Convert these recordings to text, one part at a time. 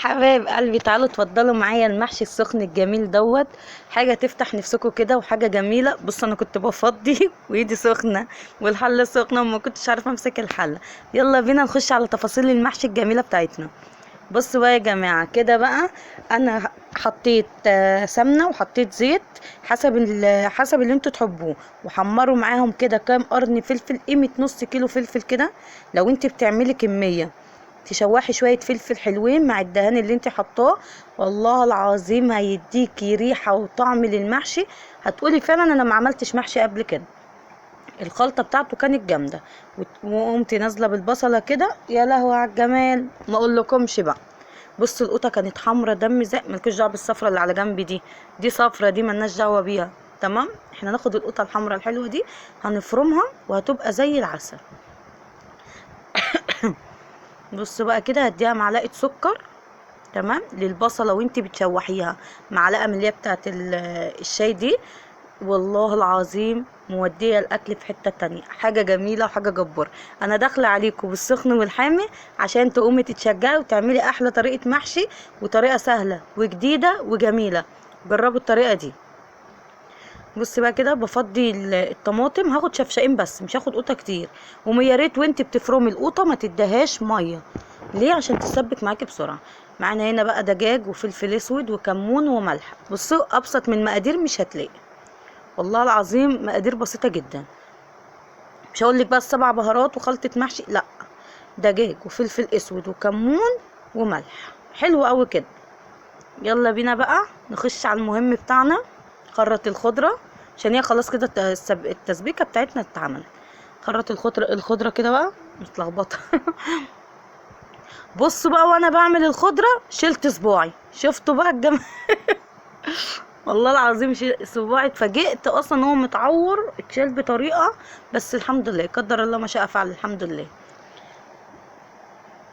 حبايب قلبي، تعالوا اتفضلوا معايا المحشي السخن الجميل دوت. حاجه تفتح نفسكم كده وحاجه جميله. بص انا كنت بفضي وايدي سخنه والحله سخنه وما كنتش عارفه امسك الحله. يلا بينا نخش على تفاصيل المحشي الجميله بتاعتنا. بصوا بقى يا جماعه كده بقى. انا حطيت سمنه وحطيت زيت حسب اللي انتوا تحبوه. وحمروا معاهم كده كام قرن فلفل، قيمه نص كيلو فلفل كده. لو انت بتعملي كميه تشوحي شويه فلفل حلوين مع الدهان اللي انت حطاه، والله العظيم هيديكي ريحه وطعم للمحشي. هتقولي فعلا انا ما عملتش محشي قبل كده. الخلطه بتاعته كانت جامده. وقمت نازله بالبصله كده، يا لهوي على الجمال ما اقولكمش بقى. بصوا القوطه كانت حمرا دم زي مالكش دعوه بالصفرة اللي على جنب دي صفرة، دي ملناش دعوه بيها. تمام، احنا ناخد القوطه الحمرا الحلوه دي هنفرمها وهتبقى زي العسل. بصوا بقى كده هديها معلقه سكر تمام للبصله وانتي بتشوحيها، معلقه من اللي هي بتاعه الشاي دي. والله العظيم موديه الاكل في حته تانية، حاجه جميله وحاجه جبار. انا داخله عليكم بالسخن والحامي عشان تقومي تتشجعي وتعملي احلى طريقه محشي، وطريقه سهله وجديده وجميله. جربوا الطريقه دي. بصي بقى كده بفضي الطماطم، هاخد شفشقين بس مش هاخد قوطه كتير. ويا ريت وانت بتفرمي القوطه ما تدهاش ميه. ليه؟ عشان تسبك معاكي بسرعه. معانا هنا بقى دجاج وفلفل اسود وكمون وملح. بصوا ابسط من مقادير مش هتلاقي، والله العظيم مقادير بسيطه جدا. مش هقول لك بقى السبع بهارات وخلطه محشي، لا. دجاج وفلفل اسود وكمون وملح، حلو قوي كده. يلا بينا بقى نخش على المهم بتاعنا. خرط الخضره عشان هي خلاص كده التسبيكه بتاعتنا اتعملت. خرط الخضره كده بقى متلخبطه. بصوا بقى وانا بعمل الخضره شلت صباعي، شفتوا بقى الجمال. والله العظيم صباعي اتفاجئت اصلا هو متعور، اتشال بطريقه. بس الحمد لله، قدر الله ما شاء فعل، الحمد لله.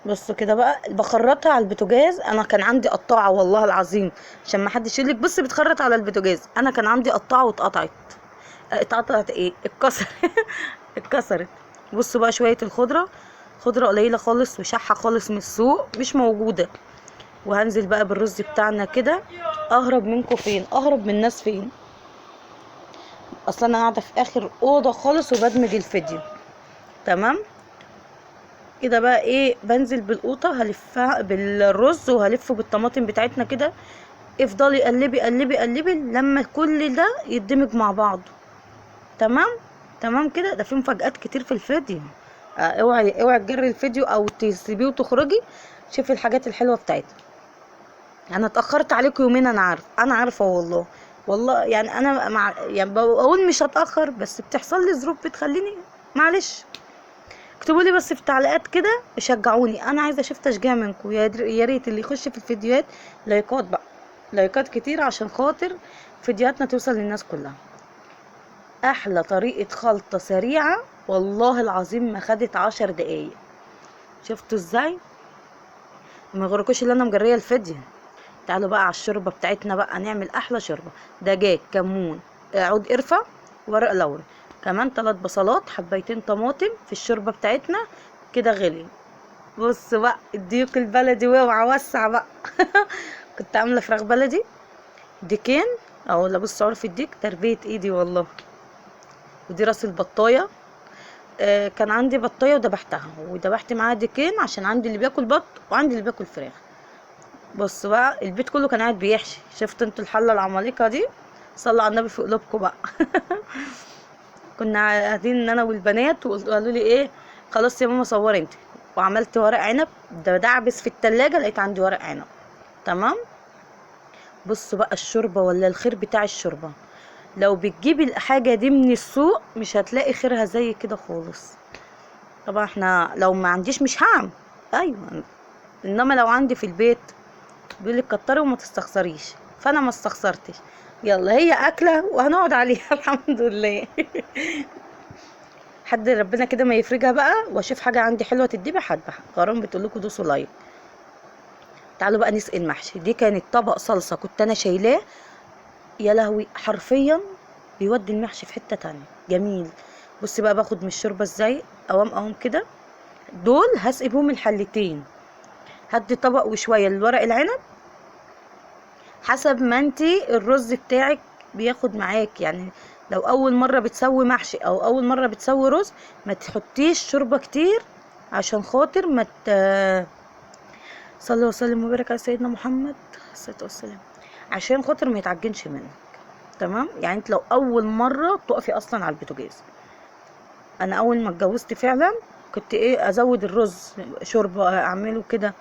بصوا كده بقى بخرطها على البوتاجاز. انا كان عندي قطاعه والله العظيم، عشان ما حدش يقول لك بص بتخرط على البوتاجاز. انا كان عندي قطاعه واتقطعت. اتقطعت ايه، اتكسر. اتكسرت. بصوا بقى شويه الخضره، خضره قليله خالص وشحه خالص من السوق مش موجوده. وهنزل بقى بالرز بتاعنا كده. اهرب منكم فين؟ اهرب من الناس فين؟ اصلا انا قاعده في اخر اوضه خالص وبدمج الفيديو. تمام كده بقى ايه، بنزل بالقوطه هلفها بالرز وهلفه بالطماطم بتاعتنا كده. افضلي قلبي قلبي قلبي لما كل ده يدمج مع بعض. تمام. تمام كده. ده في مفاجآت كتير في الفيديو. اوعي اوعي تجري الفيديو او تسيبيه وتخرجي. شوفي الحاجات الحلوه بتاعتنا. انا اتاخرت عليكم يومين، انا عارفه والله. والله يعني انا يعني بقول مش هتاخر، بس بتحصل لي ظروف بتخليني. معلش. اكتبوا لي بس في التعليقات كده شجعوني، انا عايزه اشوف تشجيع منكم. يا ريت اللي يخش في الفيديوهات لايكات بقى، لايكات كتير عشان خاطر فيديوهاتنا توصل للناس كلها. احلى طريقه خلطه سريعه، والله العظيم ما خدت 10 دقايق. شفتوا ازاي؟ ما يغركوش اللي انا مجريه الفيديو. تعالوا بقى على الشوربه بتاعتنا بقى، نعمل احلى شوربه. دجاج، كمون، عود قرفه، ورق لورا، كمان 3 بصلات، حبيتين طماطم في الشوربه بتاعتنا كده غلي. بص بقى الديك البلدي، واوعى وسع بقى. كنت عامله فراخ بلدي ديكين. اهو لا بص عرف الديك تربيه ايدي والله. ودي راس البطايه. كان عندي بطايه وذبحتها وذبحت معاها ديكين عشان عندي اللي بياكل بط وعندي اللي بياكل فراخ. بص بقى البيت كله كان قاعد بيحشي. شفت انتوا الحله العمالقه دي؟ صلوا على النبي في قلوبكم بقى. كنا قاعدين انا والبنات وقالوا لي ايه، خلاص يا ماما صوري انت. وعملت ورق عنب، ده دعبس في التلاجة لقيت عندي ورق عنب. تمام. بصوا بقى الشوربه ولا الخير بتاع الشوربه. لو بتجيبي الحاجه دي من السوق مش هتلاقي خيرها زي كده خالص. طبعا احنا لو ما عنديش مش هعمل. ايوه. انما لو عندي في البيت بيقولك كتري وما تستخسريش، فانا ما استخسرتش. يلا هي اكله وهنقعد عليها. الحمد لله. حد ربنا كده ما يفرجها بقى واشوف حاجه عندي حلوه تدبح هذبح. غرام بتقول لكم دوسوا لايك. تعالوا بقى نسقي المحشي. دي كانت طبق صلصه كنت انا شايلاه. يا لهوي حرفيا بيودي المحشي في حته تانية جميل. بصي بقى باخد من الشوربه ازاي، قوام قوام كده. دول هسقي بهم الحلتين. هدي طبق وشويه لورق العنب حسب ما انتي الرز بتاعك بياخد معاك. يعني لو اول مره بتسوي محشي او اول مره بتسوي رز ما تحطيش شوربه كتير، عشان خاطر ما صلى وسلم وبارك على سيدنا محمد عليه الصلاه والسلام، عشان خاطر ما يتعجنش منك. تمام؟ يعني انت لو اول مره تقفي اصلا على البوتاجاز، انا اول ما اتجوزت فعلا كنت ازود الرز شوربه اعمله كده،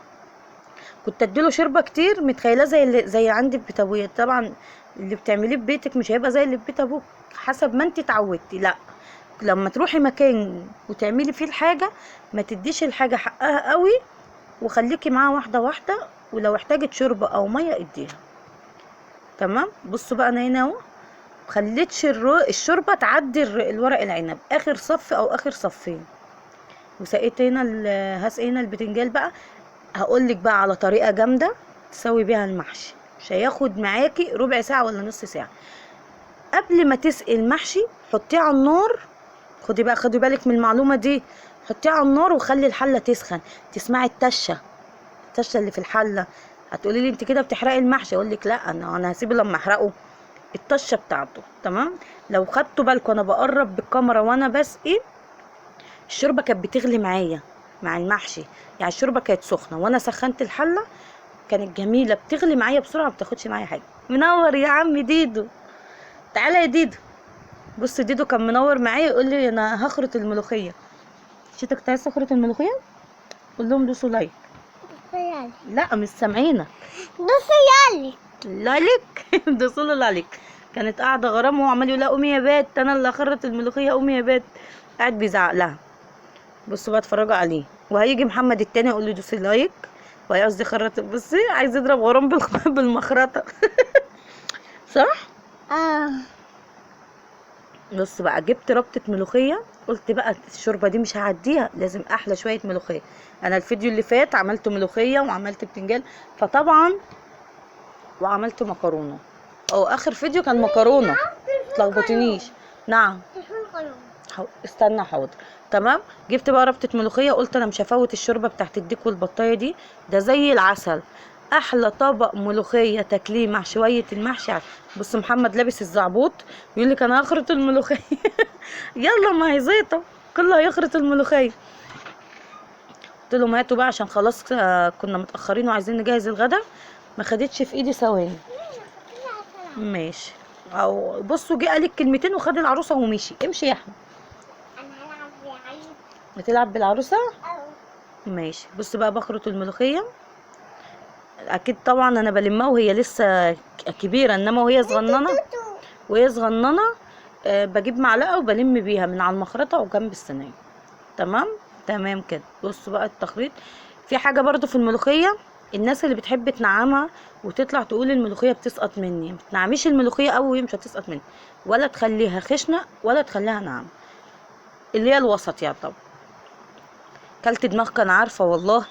كنت اديله شوربه كتير متخيله زي عندي في بيت ابويا. طبعا اللي بتعمليه في بيتك مش هيبقى زي اللي في بيت ابوك، حسب ما انت اتعودتي. لا، لما تروحي مكان وتعملي فيه الحاجه ما تديش الحاجه حقها قوي، وخليكي معاها واحده واحده، ولو احتاجت شوربه او ميه اديها. تمام؟ بصوا بقى انا هنا اهو مخليتش الشوربه تعدي الورق العنب اخر صف او اخر صفين، وسقيت هنا هسقي هنا البتنجان بقى. هقولك بقى على طريقه جامده تسوي بيها المحشي، مش هياخد معاكي ربع ساعه ولا نص ساعه. قبل ما تسقي المحشي حطيه على النار، خدي بالك من المعلومه دي، حطيه على النار وخلي الحله تسخن، تسمعي التشه اللي في الحله. هتقولي لي انت كده بتحرقي المحشي، اقول لك لا، انا هسيبه لما احرقه الطشه بتاعته. تمام؟ لو خدتوا بالكم انا بقرب بالكاميرا وانا بسقي، الشوربه كانت بتغلي معايا مع المحشي، يعني الشوربه كانت سخنه وانا سخنت الحله، كانت جميله بتغلي معايا بسرعه، ما بتاخدش معايا حاجه. منور يا عم ديدو، تعالى يا ديدو. بص ديدو كان منور معايا يقول لي انا هخرط الملوخيه. شتك كنت عايز تخرط الملوخيه؟ قول لهم دوسوا لايك. لا مش سامعينك. دوسي يالي. لالك دوسوا له لالك. كانت قاعده غرام وهو عمال يقول لها قومي يا بات، انا اللي هخرط الملوخيه، قومي يا بات، قاعد بيزعق لها. بصوا بقى اتفرجوا عليه. وهيجي محمد التاني يقول له دوسي لايك، وهيقصدي خرط. بصي عايز يضرب غرام بالمخرطه صح؟ بص بقى جبت ربطة ملوخية، قلت بقى الشوربة دي مش هعديها، لازم احلى شوية ملوخية. انا الفيديو اللي فات عملت ملوخية وعملت بتنجان فطبعا، وعملت مكرونة، او اخر فيديو كان مكرونة، متلخبطنيش. نعم استنى حاضر. تمام؟ جبت بقى ربطة ملوخية، قلت انا مش هفوت الشوربة بتاعت الديك والبطاية دي، ده زي العسل. احلى طبق ملوخيه تاكليه مع شويه المحشي. بص محمد لابس الزعبوط يقول لك انا هخرط الملوخيه يلا ما هي زيطه كله هيخرط الملوخيه. قلت لهم هاتوا بقى عشان خلاص كنا متاخرين وعايزين نجهز الغدا. ما خدتش في ايدي ثواني. ماشي. او بصوا جه قال الكلمتين وخد العروسه ومشي. امشي يا احمد. انا هلعب بعيد. بتلعب بالعروسه؟ ماشي. بص بقى بخرط الملوخيه، اكيد طبعا انا بلمها وهي لسه كبيره، انما وهي صغننه بجيب معلقه وبلم بيها من على المخرطه وجنب الصينيه. تمام؟ تمام كده. بصوا بقى التخريط. في حاجه برضو في الملوخيه، الناس اللي بتحب تنعمها وتطلع تقول الملوخيه بتسقط مني، ما تنعميش الملوخيه قوي مش هتسقط مني، ولا تخليها خشنه ولا تخليها ناعمه، اللي هي الوسط يعني. طب كلت دماغك انا عارفه والله،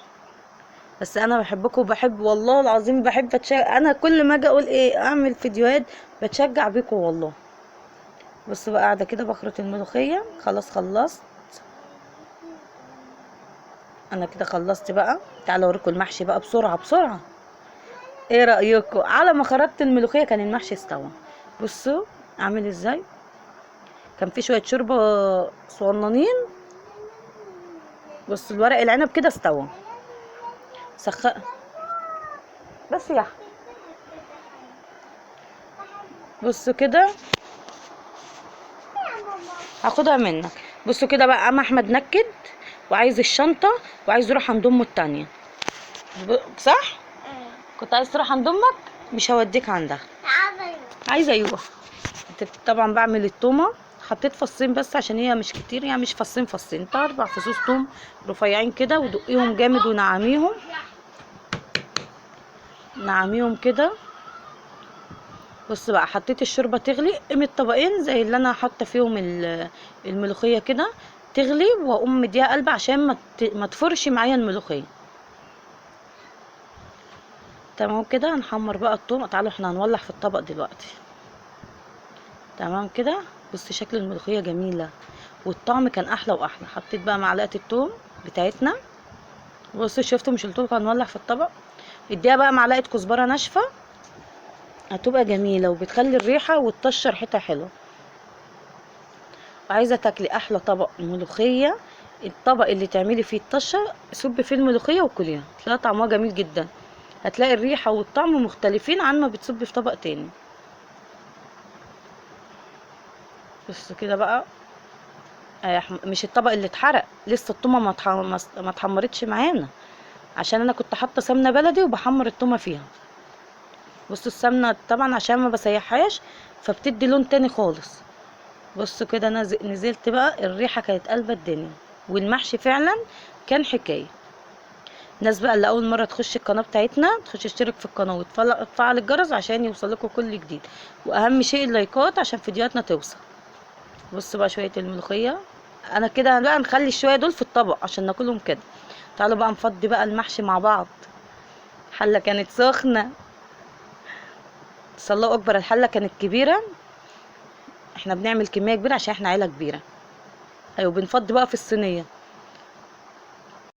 بس انا بحبكم وبحب والله العظيم، بحب اتشجع. انا كل ما اجي اقول اعمل فيديوهات بتشجع بيكم والله. بص بقى قاعده كده بخرط الملوخيه، خلاص خلصت انا كده، خلصت بقى. تعالوا اوريكم المحشي بقى بسرعه بسرعه. ايه رايكم؟ على ما خرطت الملوخيه كان المحشي استوى. بصوا عامل ازاي، كان في شويه شوربه صغننين. بص الورق العنب كده استوى. بس يا أحمد. بصوا كده هاخدها منك. بصوا كده بقى قام احمد نكد وعايز الشنطه وعايز يروح عند امه التانية. صح؟ كنت عايز تروح عند امك، مش هوديك عندها. عايزه ايوه. طبعا بعمل التومه، حطيت فصين بس عشان هي مش كتير، يعني مش فصين 4 فصوص توم رفيعين كده، ودقيهم جامد ونعميهم كده. بص بقى حطيت الشوربه تغلي، قيمه طبقين زي اللي انا حاطه فيهم الملوخيه كده تغلي، واقوم مديها قلب عشان ما تفرش معايا الملوخيه. تمام كده. هنحمر بقى الثوم. تعالوا احنا هنولع في الطبق دلوقتي. تمام كده. بص شكل الملوخيه جميله والطعم كان احلى واحلى. حطيت بقى معلقه الثوم بتاعتنا بصوا شفتوا، مش قلتلكوا هنولع في الطبق؟ اديها بقى معلقه كزبره ناشفه، هتبقى جميله وبتخلي الريحه والطشه ريحتها حلوه. عايزه تاكلي احلى طبق ملوخيه، الطبق اللي تعملي فيه الطشه صبي فيه الملوخيه وكليها، هتلاقي طعمها جميل جدا، هتلاقي الريحه والطعم مختلفين عن ما بتصبي في طبق تاني. بصوا كده بقى. مش الطبق اللي اتحرق لسه، التومه ما اتحمرتش معانا، عشان انا كنت حاطه سمنه بلدي وبحمر التومه فيها. بصوا السمنه طبعا عشان ما بسيحهاش فبتدي لون تاني خالص. بصوا كده نزلت بقى، الريحه كانت قلبة الدنيا، والمحشي فعلا كان حكايه. الناس بقى اللي اول مره تخش القناه بتاعتنا تخش تشترك في القناه وتفعل الجرس عشان يوصلكوا كل جديد، واهم شيء اللايكات عشان فيديوهاتنا توصل. بصوا بقى شويه الملوخيه، انا كده بقى نخلي الشويه دول في الطبق عشان ناكلهم كده. تعالوا بقى نفضي بقى المحشي مع بعض. الحله كانت سخنه، بس الله اكبر الحله كانت كبيره، احنا بنعمل كميه كبيره عشان احنا عيله كبيره. ايوه بنفضي بقى في الصينيه.